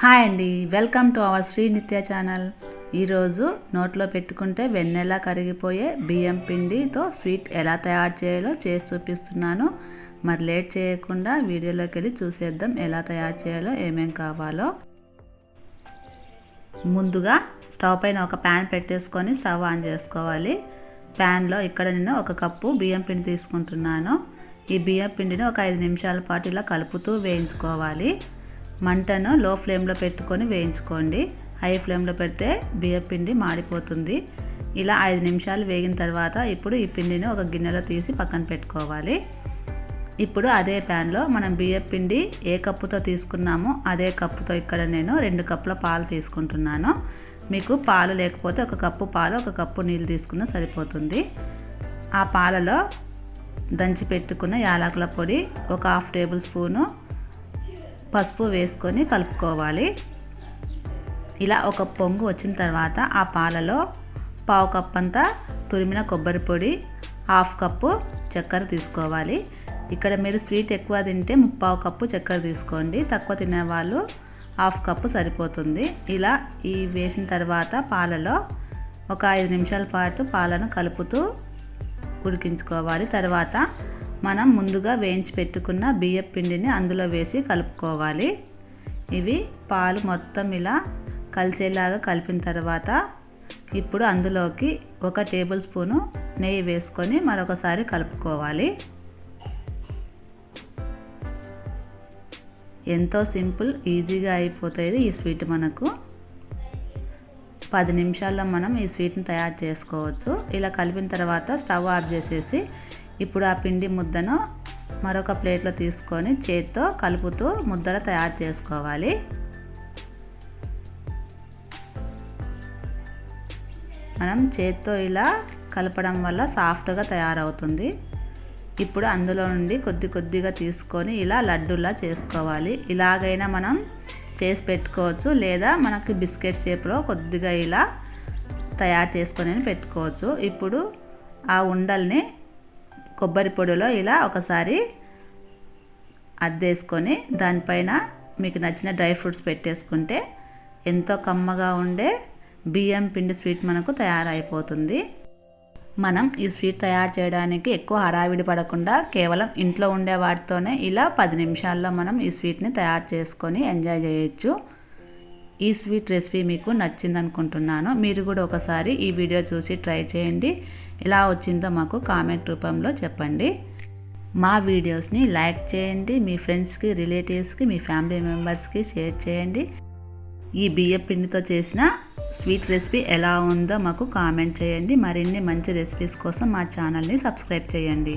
Hi అండి, welcome to our Shri నిత్య channel. ఈరోజు నోట్లో పెట్టుకుంటే వెన్నెలా కరిగిపోయే బియ్యం పిండితో స్వీట్ ఎలా తయారు చేయాలో చేసి చూపిస్తున్నాను. మరి లేట్ చేయకుండా వీడియోలోకి వెళ్ళి చూసేద్దాం ఎలా తయారు చేయాలో, ఏమేం కావాలో. ముందుగా స్టవ్ పైన ఒక ప్యాన్ పెట్టేసుకొని స్టవ్ ఆన్ చేసుకోవాలి. ప్యాన్లో ఇక్కడ నేను ఒక కప్పు బియ్యం పిండి తీసుకుంటున్నాను. ఈ బియ్యం పిండిని ఒక 5 నిమిషాల పాటు ఇలా కలుపుతూ వేయించుకోవాలి. మంటను లో ఫ్లేమ్లో పెట్టుకొని వేయించుకోండి. హై ఫ్లేమ్లో పెడితే బియ్యం పిండి మాడిపోతుంది. ఇలా 5 నిమిషాలు వేగిన తర్వాత ఇప్పుడు ఈ పిండిని ఒక గిన్నెలో తీసి పక్కన పెట్టుకోవాలి. ఇప్పుడు అదే ప్యాన్లో మనం బియ్యం పిండి ఏ కప్పుతో తీసుకున్నామో అదే కప్పుతో ఇక్కడ నేను 2 కప్పుల పాలు తీసుకుంటున్నాను. మీకు పాలు లేకపోతే ఒక కప్పు పాలు, ఒక కప్పు నీళ్ళు తీసుకున్నా సరిపోతుంది. ఆ పాలలో దంచి పెట్టుకున్న యాలకుల పొడి, ఒక 1/2 టేబుల్ స్పూను పసుపు వేసుకొని కలుపుకోవాలి. ఇలా ఒక పొంగు వచ్చిన తర్వాత ఆ పాలలో 1/2 కప్పు అంతా తురిమిన కొబ్బరి పొడి, 1/2 కప్పు చక్కెర తీసుకోవాలి. ఇక్కడ మీరు స్వీట్ ఎక్కువ తింటే 3/4 కప్పు చక్కెర తీసుకోండి, తక్కువ తినేవాళ్ళు 1/2 కప్పు సరిపోతుంది. ఇలా ఈ వేసిన తర్వాత పాలలో ఒక 5 నిమిషాల పాటు పాలను కలుపుతూ ఉడికించుకోవాలి. తర్వాత మనం ముందుగా వేయించి పెట్టుకున్న బియ్యం పిండిని అందులో వేసి కలుపుకోవాలి. ఇవి పాలు మొత్తం ఇలా కలిసేలాగా కలిపిన తర్వాత ఇప్పుడు అందులోకి 1 టేబుల్ స్పూను నెయ్యి వేసుకొని మరొకసారి కలుపుకోవాలి. ఎంతో సింపుల్, ఈజీగా అయిపోతుంది ఈ స్వీట్. మనకు 10 నిమిషాల్లో మనం ఈ స్వీట్ని తయారు చేసుకోవచ్చు. ఇలా కలిపిన తర్వాత స్టవ్ ఆఫ్ చేసేసి ఇప్పుడు ఆ పిండి ముద్దను మరొక ప్లేట్లో తీసుకొని చేతితో కలుపుతూ ముద్దలు తయారు చేసుకోవాలి. మనం చేతితో ఇలా కలపడం వల్ల సాఫ్ట్గా తయారవుతుంది. ఇప్పుడు అందులో నుండి కొద్దిగా తీసుకొని ఇలా లడ్డూలా చేసుకోవాలి. ఇలాగైనా మనం చేసి పెట్టుకోవచ్చు, లేదా మనకి బిస్కెట్ షేప్లో కొద్దిగా ఇలా తయారు చేసుకొని పెట్టుకోవచ్చు. ఇప్పుడు ఆ ఉండల్ని కొబ్బరి పొడిలో ఇలా ఒకసారి అద్దేసుకొని దానిపైన మీకు నచ్చిన డ్రై ఫ్రూట్స్ పెట్టేసుకుంటే ఎంతో కమ్మగా ఉండే బియ్యం పిండి స్వీట్ మనకు తయారైపోతుంది. మనం ఈ స్వీట్ తయారు చేయడానికి ఎక్కువ హడావిడి పడకుండా కేవలం ఇంట్లో ఉండే వాటితోనే ఇలా 10 నిమిషాల్లో మనం ఈ స్వీట్ని తయారు చేసుకొని ఎంజాయ్ చేయొచ్చు. ఈ స్వీట్ రెసిపీ మీకు నచ్చింది అనుకుంటున్నాను. మీరు కూడా ఒకసారి ఈ వీడియో చూసి ట్రై చేయండి. ఎలా వచ్చిందో మాకు కామెంట్ రూపంలో చెప్పండి. మా వీడియోస్ని లైక్ చేయండి, మీ ఫ్రెండ్స్కి, రిలేటివ్స్కి, మీ ఫ్యామిలీ మెంబర్స్కి షేర్ చేయండి. ఈ బియ్యం పిండితో చేసిన స్వీట్ రెసిపీ ఎలా ఉందో మాకు కామెంట్ చేయండి. మరిన్ని మంచి రెసిపీస్ కోసం మా ఛానల్ని సబ్స్క్రైబ్ చేయండి.